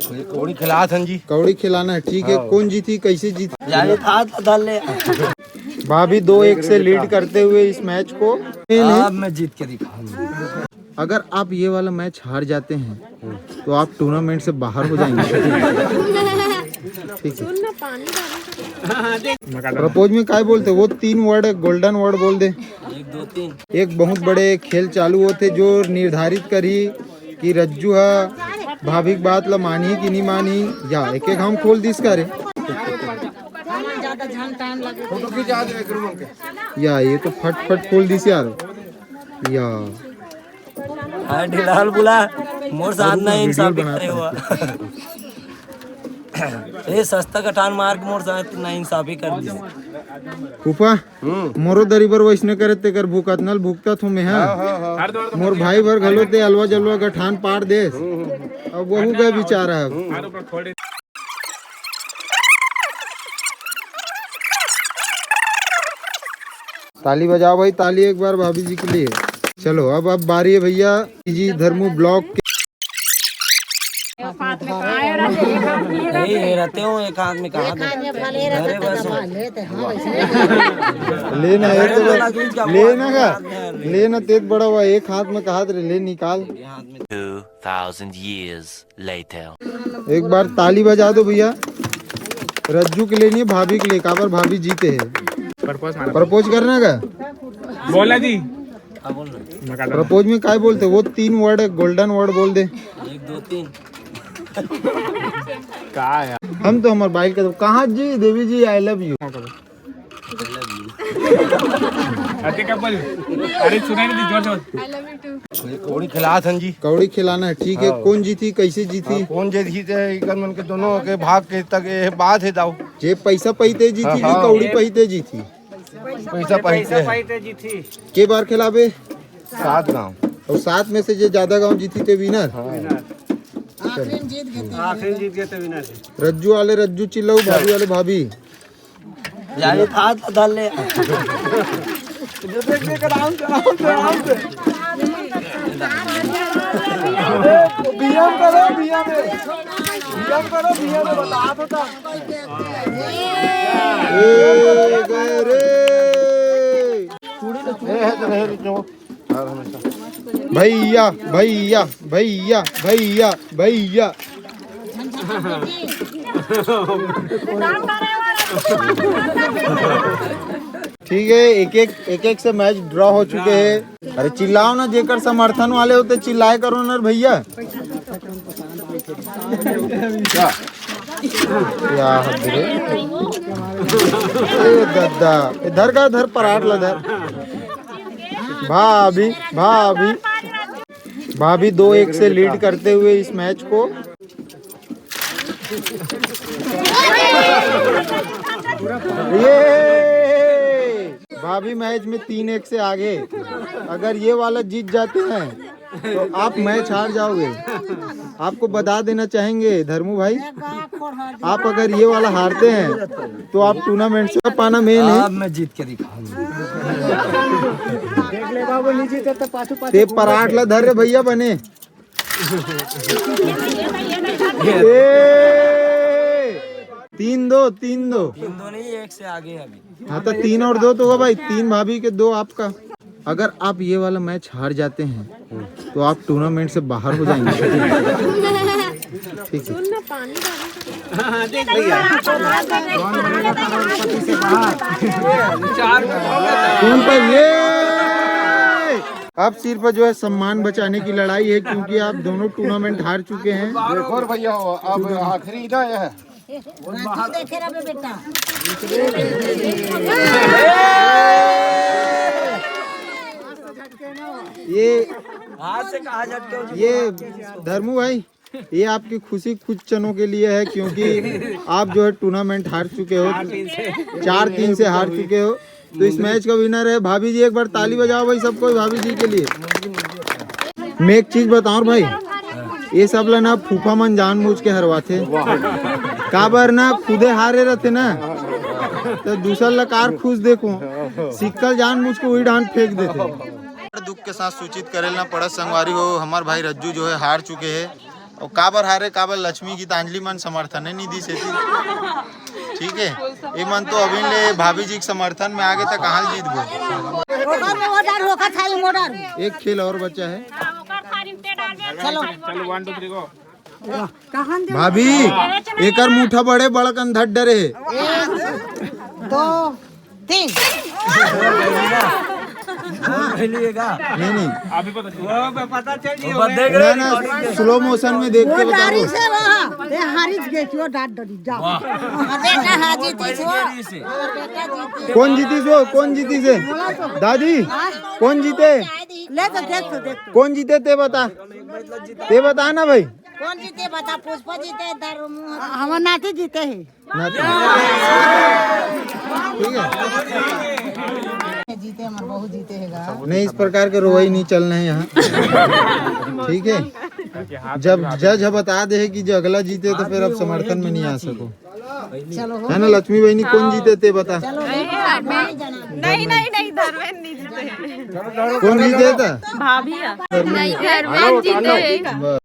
कौड़ी खिला जी, कौड़ी खिलाना है। ठीक है, कौन जीती, कैसे जीती? भाभी 2-1 से लीड करते हुए इस मैच को मैं जीत के दिखाऊंगा। अगर आप ये वाला मैच हार जाते हैं तो आप टूर्नामेंट से बाहर हो जाएंगे। ठीक है, प्रपोज में क्या बोलते? वो 3 वर्ड गोल्डन वर्ड बोल दे। 1 2 3। एक बहुत बड़े खेल चालू होते जो निर्धारित करी कि रज्जू है भाभी की बात ला मानी कि नहीं मानी, या एक हम खोल दिस करे या ये तो फट फट खोल दिस यार। या ढिलाल बुला मोर साथ नहीं इंसाफ करे हुआ। ये सस्ता कटान मार के मोर साथ ना इंसाफी कर दी। फूफा मोरो दरीबर वैसने करे ते कर भूकत नल भूकता थू मैं हां मोर भाई भर घलो ते अलवा जलवा गठान पार दे। अब वहू का विचार है। ताली बजाओ भाई, ताली एक बार भाभी जी के लिए। चलो अब बारी है भैया जी धर्मू ब्लॉक के। रहते हो एक हाथ में कहा लेना है तो लेना का लेना तेज बड़ा हुआ एक हाथ में कहा ले निकाल। 2000 years later एक बार ताली बजा दो भैया। रज्जू के लिए नहीं, भाभी के लिए। काबर भाभी जीते हैं। प्रपोज करना का बोला जी। प्रपोज में क्या बोलते? वो 3 वर्ड गोल्डन वर्ड बोल दे। 1 2 3। कहा है हम तो हमारे बाइक का कहाँ जी देवी जी आई लव यू। अरे सुनाई नहीं जोर जोर। कौड़ी खिला जी, कौड़ी खिलाना है। ठीक है, कौन जीती, कैसे जीती? कौन जे जीते मन के दोनों के भाग के तक ये बात है दाऊ। जे पैसा पैते जीती कि कौड़ी पैते जीती? पैसा पैते जीती। के बार खिलावे? 7 गांव और 7 में से जो ज्यादा गांव जीती थे विनर। आखिरी जीत गए थे विनर। रज्जू वाले रज्जू चिल्लाऊ, भाभी वाले भाभी। हाथ डाल ले। भैया भैया भैया भैया भैया। ठीक है, एक एक से मैच ड्रॉ हो चुके हैं। अरे चिल्लाओ ना, जेकर समर्थन वाले होते चिल्लाए करो ना भैया। क्या दद्दा इधर का इधर पराठ लधर। भाभी भाभी भाभी 2-1 से लीड करते हुए इस मैच को। ये भाभी मैच में 3-1 से आगे। अगर ये वाला जीत जाते हैं तो आप मैच हार जाओगे। आपको बता देना चाहेंगे धर्मू भाई, आप अगर ये वाला हारते हैं तो आप टूर्नामेंट से पाना मेन है। मैं जीत के दिखाऊंगा। ते पराठ ला धर रे भैया बने। 3-2 3-2 नहीं, 1 से आगे अभी। हाँ तो 3 और 2 तो होगा भाई। 3 भाभी के 2 आपका। अगर आप ये वाला मैच हार जाते हैं तो आप टूर्नामेंट से बाहर हो जाएंगे। ठीक है, कौन पर ये अब सिर्फ जो है सम्मान बचाने की लड़ाई है, क्योंकि आप दोनों टूर्नामेंट हार चुके हैं। देखो भैया अब आखिरी ना है। ये हाथ से कहा झटके। ये धर्मू भाई, ये आपकी खुशी कुछ क्षणों के लिए है, क्योंकि आप जो है टूर्नामेंट हार चुके हो, 4-3 से हार चुके हो। तो इस मैच का विनर है भाभी जी। एक बार ताली बजाओ भाई सबको भाभी जी के लिए। मैं एक चीज बताऊं भाई, ये सब ला ना फूफा मन जानबूझ के हरवाथे। काबर ना खुदे हारे रहते ना तो दूसरा लकार खुश देखो सिक्कल जानबूझ के वही डांट फेंक देते। दुख के साथ सूचित करेल ना पड़त संगवारी हो, हमार भाई रज्जू जो है हार चुके हैं। और काबर हारे काबर लक्ष्मी की तांजलि मन समर्थन है निधि से ठीक है। ये मन तो अभी ले भाभी जी के समर्थन में आगे तक कहाँ जीत गो। एक खेल और बचा है। चलो 1 2 3 गो। भाभी एकर मुठा बड़े बड़कन धट डरे। 1 2 3 नहीं अभी पता चल ना स्लो मोशन में देख के बता दो। कौन जीती से दादी कौन जीते कौन जीते ते बता ना भाई। कौन जीते बता। पुष्पा जीते हमारे नाती जीते है। ठीक है जीते हमारे बहू जीते है। नहीं इस प्रकार के रोई नहीं चलना है यहाँ ठीक है। जब जज बता दे कि जो अगला जीते तो फिर अब समर्थन में नहीं आ सको है ना। लक्ष्मी बहनी कौन जीते ते बता। नहीं धर्मेंद्र नहीं जीते। कौन जीते था भाभी नहीं धर्मेंद्र जीते।